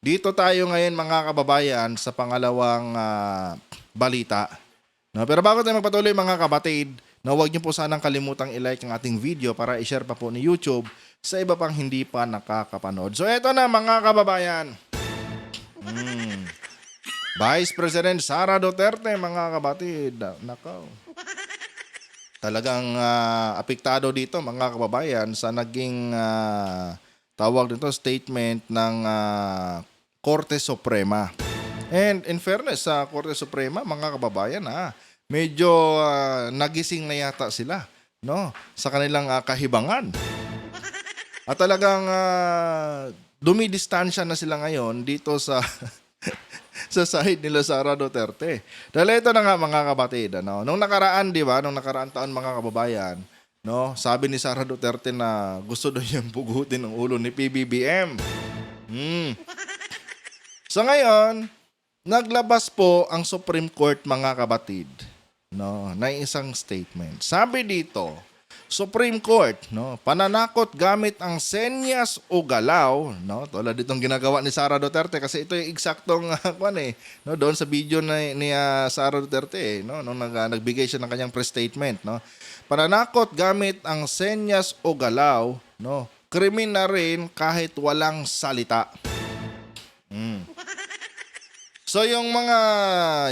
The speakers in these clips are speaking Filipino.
Dito tayo ngayon mga kababayan sa pangalawang balita. No, pero bago tayo magpatuloy mga kabatid, no, huwag niyo po sanang kalimutang i-like ang ating video para i-share pa po ni YouTube sa iba pang hindi pa nakakapanood. So eto na mga kababayan. Vice President Sara Duterte mga kabatid. Nakaw. Talagang apektado dito mga kababayan sa naging tawag dito statement ng Korte Suprema. And in fairness sa Korte Suprema mga kababayan medyo nagising na yata sila no sa kanilang kahibangan. At talagang dumidistansya na sila ngayon dito sa sa side nila Sara Duterte. Dahil ito na nga mga kabatid, nung nakaraan, di ba, nung nakaraan taon mga kababayan, no, sabi ni Sara Duterte na gusto daw niyang pugutin ang ulo ni PBBM. So ngayon, naglabas po ang Supreme Court mga kabatid, no, na isang statement. Sabi dito, Supreme Court, no, pananakot gamit ang senyas o galaw, no, tulad ditong ginagawa ni Sara Duterte kasi ito yung eksaktong no, doon sa video ni Sara Duterte, no, nung nagbigay siya ng kanyang press statement, no. Pananakot gamit ang senyas o galaw, no, krimen na rin kahit walang salita. So yung mga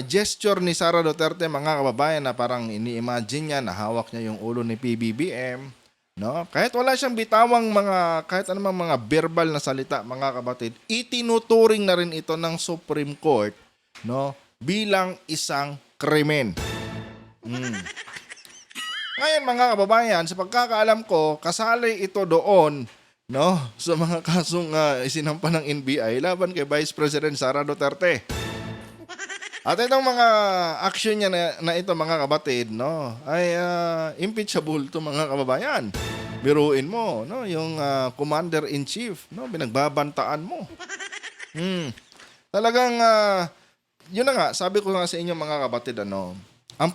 gesture ni Sara Duterte mga kababayan na parang ini-imagine niya na hawak niya yung ulo ni PBBM, no? Kahit wala siyang bitawang kahit anumang mga verbal na salita mga kabatid, itinuturing na rin ito ng Supreme Court, no, bilang isang krimen. Ngayon mga kababayan, sa pagkakaalam ko, kasali ito doon, no, sa mga kasong isinampa ng NBI laban kay Vice President Sara Duterte. At itong mga action niya na ito mga kabatid, no, ay impeachable to mga kababayan. Biruin mo, no, yung commander-in-chief, no, binagbabantaan mo. Talagang yun na nga, sabi ko nga sa inyo mga kabatid, ang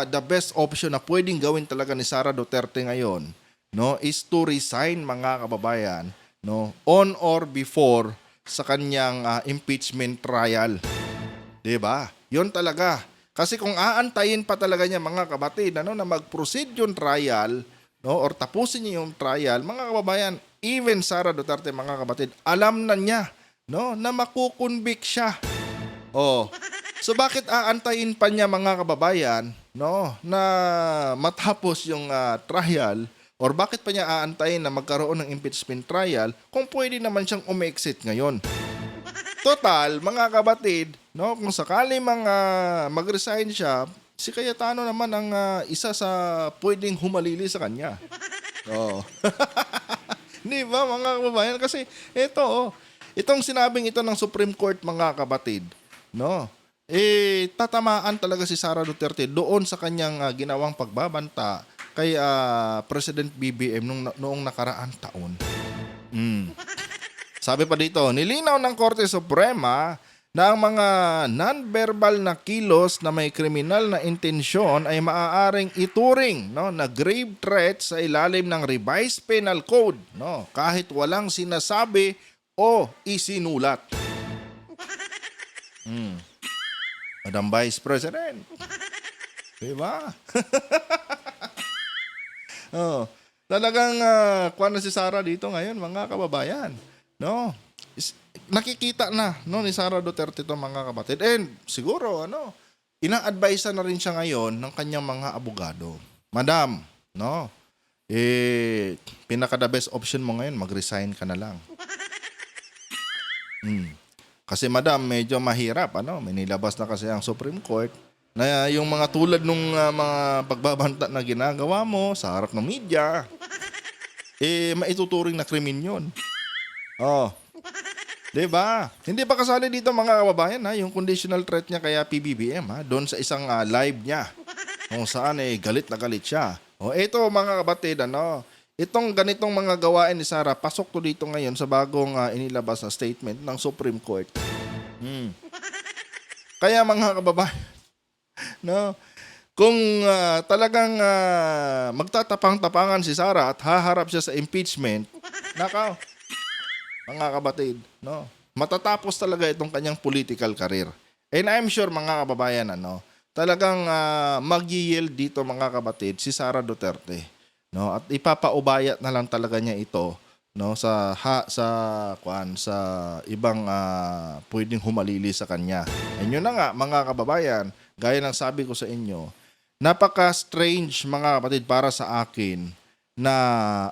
the best option na pwedeng gawin talaga ni Sara Duterte ngayon, no, is to resign mga kababayan, no, on or before sa kanyang impeachment trial. 'Di ba? 'Yon talaga. Kasi kung aantayin pa talaga niya mga kabatid na mag-proceed yung trial, no, or tapusin niya yung trial, mga kababayan, even Sara Duterte mga kabatid, alam na niya, no, na makukonvict siya. Oh. So bakit aantayin pa niya mga kababayan, no, na matapos yung trial, or bakit pa niya aantayin na magkaroon ng impeachment trial kung pwede naman siyang umexit ngayon? Total, mga kabatid, no, kung sakali mag-resign siya, si Cayetano naman ang isa sa pwedeng humalili sa kanya. Oh. Di ba mga kababayan? Kasi itong sinabing ito ng Supreme Court mga kabatid, no, tatamaan talaga si Sara Duterte doon sa kanyang ginawang pagbabanta kay President BBM noong nakaraang taon. Sabi pa dito, nilinaw ng Korte Suprema na ang mga non-verbal na kilos na may kriminal na intensyon ay maaaring ituring, no, na grave threat sa ilalim ng Revised Penal Code, no, kahit walang sinasabi o isinulat. Madam Vice President. Diba? Talagang kuha na si Sara dito ngayon mga kababayan. No, nakikita na, no, ni Sara Duterte to mga kabatid. And siguro ina-advise na rin siya ngayon ng kanyang mga abogado. Madam, no, pinaka the best option mo ngayon, mag-resign ka na lang. Kasi madam, medyo mahirap, may nilabas na kasi ang Supreme Court na yung mga tulad nung mga pagbabanta na ginagawa mo sa harap ng media, maituturing na krimen yun. Oh. 'Di ba? Hindi pa kasali dito mga kababayan yung conditional threat niya kaya PBBM doon sa isang live niya. Kung saan galit na galit siya. Ito mga kabatid, itong ganitong mga gawain ni Sara, pasok to dito ngayon sa bagong inilabas na statement ng Supreme Court. Kaya mga kababayan, no, kung talagang magtatapang-tapangan si Sara at haharap siya sa impeachment, nakaw, mga kabatid, no, matatapos talaga itong kanyang political career. And I'm sure mga kababayan, talagang mag-yield dito mga kapatid si Sara Duterte, no? At ipapaubayat na lang talaga niya ito, no, sa ibang pwedeng humalili sa kanya. And yun na nga mga kababayan, gaya ng sabi ko sa inyo, napaka-strange mga kapatid para sa akin na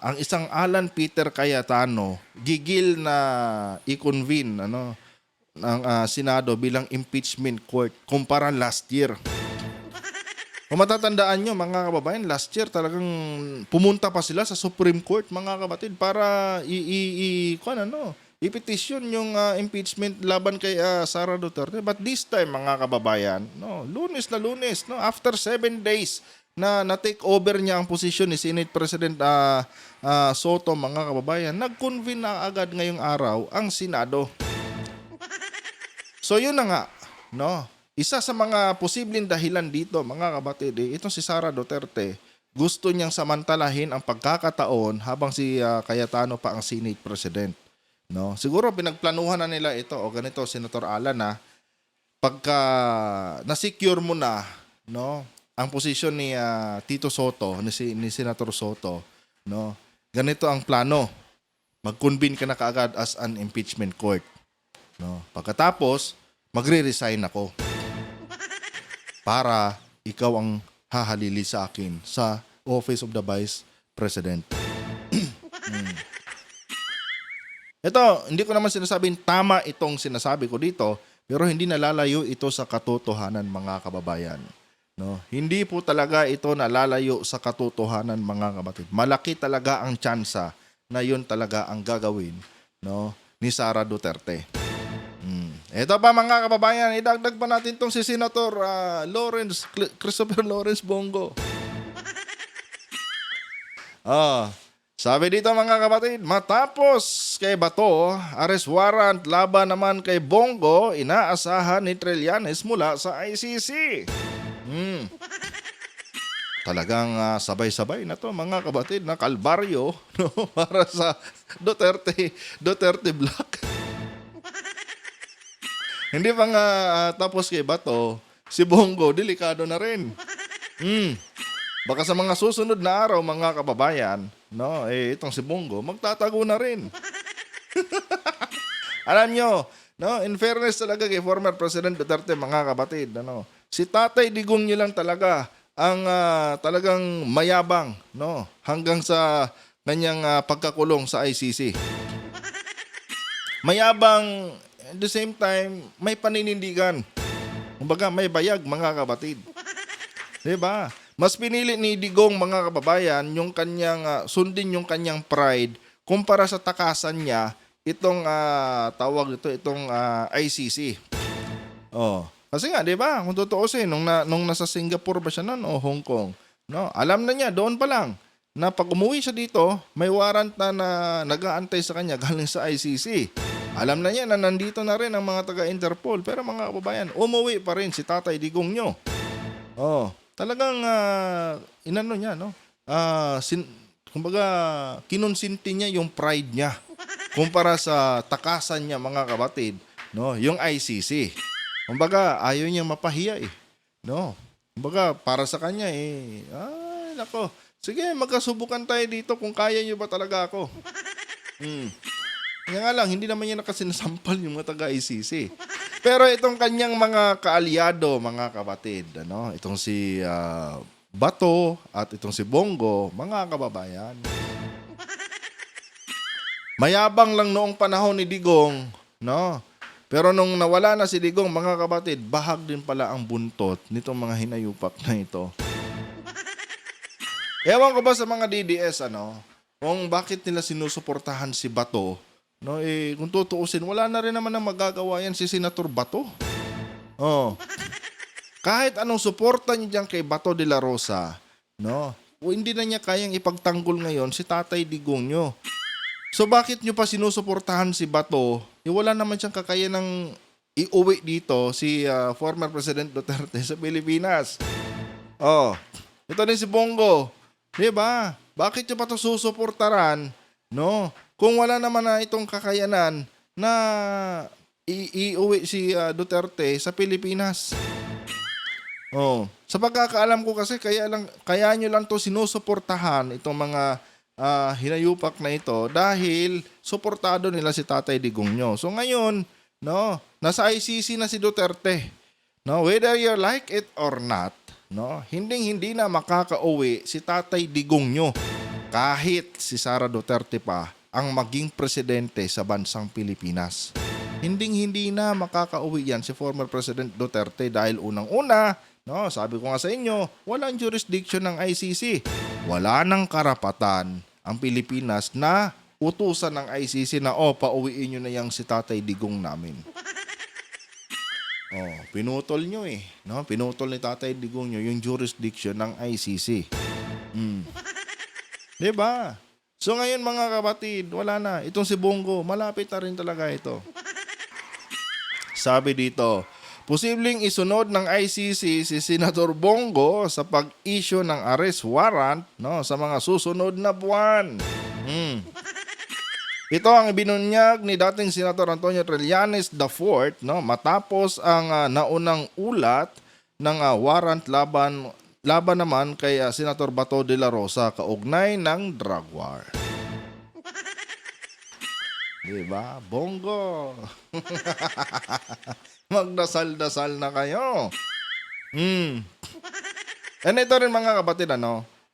ang isang Alan Peter Cayetano gigil na i-convene ng Senado bilang impeachment court kumpara last year. Kung matatandaan nyo mga kababayan, last year talagang pumunta pa sila sa Supreme Court mga kapatid para i-petition yung impeachment laban kay Sara Duterte. But this time mga kababayan, Lunes, after 7 days na-take over niya ang posisyon ni Senate President Soto mga kababayan, nag-convene na agad ngayong araw ang Senado. So yun na nga, isa sa mga posibleng dahilan dito, mga kapatid, itong si Sara Duterte, gusto niyang samantalahin ang pagkakataon habang si Cayetano pa ang Senate President. No? Siguro pinagplanuhan na nila ito, o ganito, Senator Alan, pagka na-secure mo na, ang posisyon ni Tito Soto, ni Senator Soto, ganito ang plano. Mag-convene ka na kaagad as an impeachment court. Pagkatapos, magre-resign ako para ikaw ang hahalili sa akin sa Office of the Vice President. Ito, hindi ko naman sinasabing tama itong sinasabi ko dito, pero hindi nalalayo ito sa katotohanan mga kababayan. Hindi po talaga ito nalalayo sa katotohanan mga kapatid. Malaki talaga ang tsansa na yun talaga ang gagawin ni Sara Duterte. Ito pa mga kababayan, idagdag pa natin itong si Senator Christopher Lawrence Bongo. Sabi dito mga kapatid, matapos kay Bato, arrest warrant laban naman kay Bongo, inaasahan ni Trillanes mula sa ICC. Talagang sabay-sabay na to mga kapatid na kalbaryo para sa Duterte Black. Hindi pa nga tapos kay Bato, si Bongo, delikado na rin. Baka sa mga susunod na araw, mga kababayan, itong si Bongo, magtatago na rin. Alam nyo, in fairness talaga kay former President Duterte, mga kapatid, si Tatay Digong nyo lang talaga ang talagang mayabang, hanggang sa kanyang pagkakulong sa ICC. Mayabang, at the same time, may paninindigan. Kumbaga, may bayag, mga kapatid. Diba? Mas pinili ni Digong, mga kababayan, yung kanyang, sundin yung kanyang pride kumpara sa takasan niya itong, itong ICC. Kasi nga, diba? Kung tutuusin, nung nasa Singapore ba siya nun o Hong Kong, alam na niya, doon pa lang, na pag umuwi siya dito, may warrant na nag-aantay sa kanya galing sa ICC. Alam na niya na nandito na rin ang mga taga-Interpol. Pero mga kababayan, umuwi pa rin si Tatay Digong nyo. Talagang inano niya, kumbaga, kinonsinti niya yung pride niya. Kumpara sa takasan niya mga kapatid, yung ICC. Kumbaga, ayaw niya mapahiya Kumbaga, para sa kanya nako. Sige, magkasubukan tayo dito kung kaya niyo ba talaga ako. Kaya nga lang, hindi naman niya nakasinasampal yung mga taga-ICC. Pero itong kanyang mga kaalyado, mga kapatid, itong si Bato at itong si Bongo, mga kababayan. Mayabang lang noong panahon ni Digong, Pero nung nawala na si Digong, mga kapatid, bahag din pala ang buntot nitong mga hinayupak na ito. Ewan ko ba sa mga DDS, kung bakit nila sinusuportahan si Bato, kung tutuusin, wala na rin naman ang magagawa yan si Senator Bato. Kahit anong suporta niya dyan kay Bato de la Rosa, hindi na niya kayang ipagtanggol ngayon si Tatay Digong nyo. So bakit nyo pa sinusuportahan si Bato? Wala naman siyang kakayanang iuwi dito si former President Duterte sa Pilipinas. Ito din si Bongo. Diba? Bakit nyo pa ito susuportaran? Kung wala naman na itong kakayanan na iuwi si Duterte sa Pilipinas. Oh, sa pagkakaalam ko kasi kaya nyo lang 'to sinusuportahan itong mga hinayupak na ito dahil suportado nila si Tatay Digong nyo. So ngayon, no, nasa ICC na si Duterte. No, whether you like it or not, no, hindi na makakauwi si Tatay Digong nyo kahit si Sara Duterte pa ang maging presidente sa bansang Pilipinas. Hindi na makakauwi yan si former President Duterte dahil unang-una, no, sabi ko nga sa inyo, walang jurisdiction ng ICC. Wala nang karapatan ang Pilipinas na utusan ng ICC na pauwiin nyo na yang si Tatay Digong namin. Pinutol nyo no? Pinutol ni Tatay Digong nyo yung jurisdiction ng ICC. Diba? So ngayon mga kapatid, wala na. Itong si Bongo, malapit na rin talaga ito. Sabi dito, posibleng isunod ng ICC si Senator Bongo sa pag-issue ng arrest warrant, no, sa mga susunod na buwan. Ito ang ibinunyag ni dating Senator Antonio Trillanes IV, no, matapos ang naunang ulat ng warrant laban naman kay Senator Bato de la Rosa kaugnay ng drug war. Diba? Bongo. Magdasal-dasal na kayo. And ito rin mga kapatid,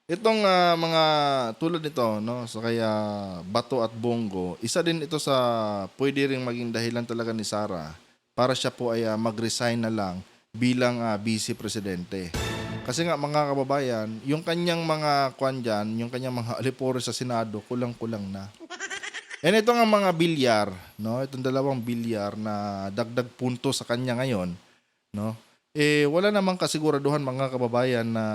itong mga tulad nito, no, so kaya Bato at Bongo, isa din ito sa pwede ring maging dahilan talaga ni Sara para siya po ay mag-resign na lang bilang vice presidente. Kasi nga mga kababayan, yung kanyang mga yung kanyang mga alipore sa Senado, kulang-kulang na. And ito nga mga bilyar, no? Itong dalawang bilyar na dagdag punto sa kanya ngayon, no? Wala namang kasiguraduhan mga kababayan na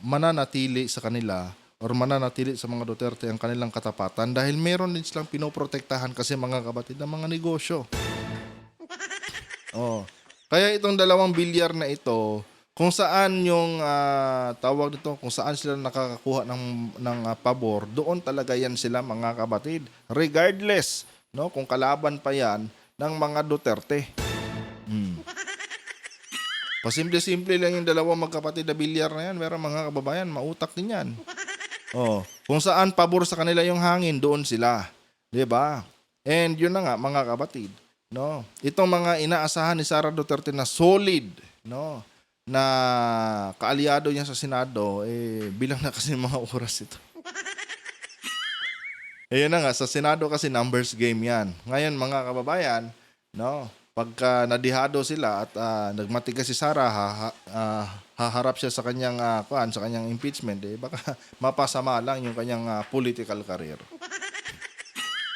mananatili sa kanila or mananatili sa mga Duterte ang kanilang katapatan dahil meron din silang pinoprotektahan kasi mga kapatid ng mga negosyo. Kaya itong dalawang bilyar na ito, kung saan yung tawag dito, kung saan sila nakakakuha ng pabor, doon talaga yan sila mga kapatid. Regardless, no, kung kalaban pa yan ng mga Duterte. Pasimple-simple lang yung dalawang magkapatid na bilyar na yan, pero mga kababayan, mautak din yan. Kung saan pabor sa kanila yung hangin, doon sila. 'Di ba? And yun na nga mga kapatid, no. Itong mga inaasahan ni Sara Duterte na solid, no, na kaalyado niya sa Senado, bilang na kasi mga oras ito. Yun na nga, sa Senado kasi numbers game yan. Ngayon mga kababayan, no, pagka nadihado sila at nagmatigas si Sara, haharap siya sa kanyang sa kanyang impeachment, baka mapasama lang yung kanyang political career.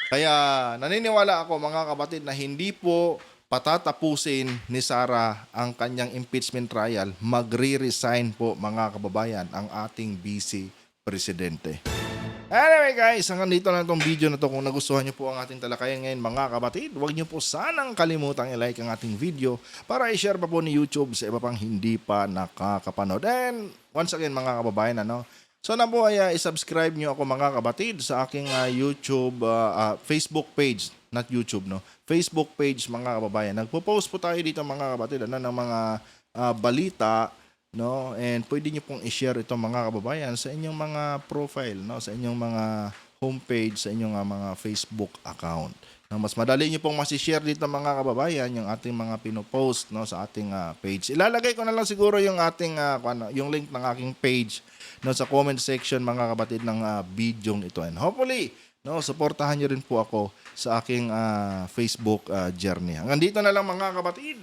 Kaya naniniwala ako mga kapatid na hindi po patatapusin ni Sara ang kanyang impeachment trial, magre-resign po mga kababayan ang ating vice presidente. Anyway guys, hanggang dito na itong video na to. Kung nagustuhan nyo po ang ating talakayan ngayon mga kapatid, huwag nyo po sanang kalimutang i-like ang ating video para i-share pa po ni YouTube sa iba pang hindi pa nakakapanood. And once again mga kababayan, so na po ay i-subscribe nyo ako mga kapatid sa aking YouTube, Facebook page, not YouTube, no? Facebook page mga kababayan. Nagpo-post po tayo dito mga kapatid ng mga balita, no? And pwede niyo pong i-share ito mga kababayan sa inyong mga profile, no? Sa inyong mga homepage, sa inyong mga Facebook account. Mas madali niyo pong masi-share dito mga kababayan yung ating mga pino-post, no, sa ating page. Ilalagay ko na lang siguro yung ating yung link ng aking page, no, sa comment section mga kapatid ng video ito. And hopefully, no, suportahan niyo rin po ako sa aking Facebook journey. Hanggang dito na lang mga kapatid.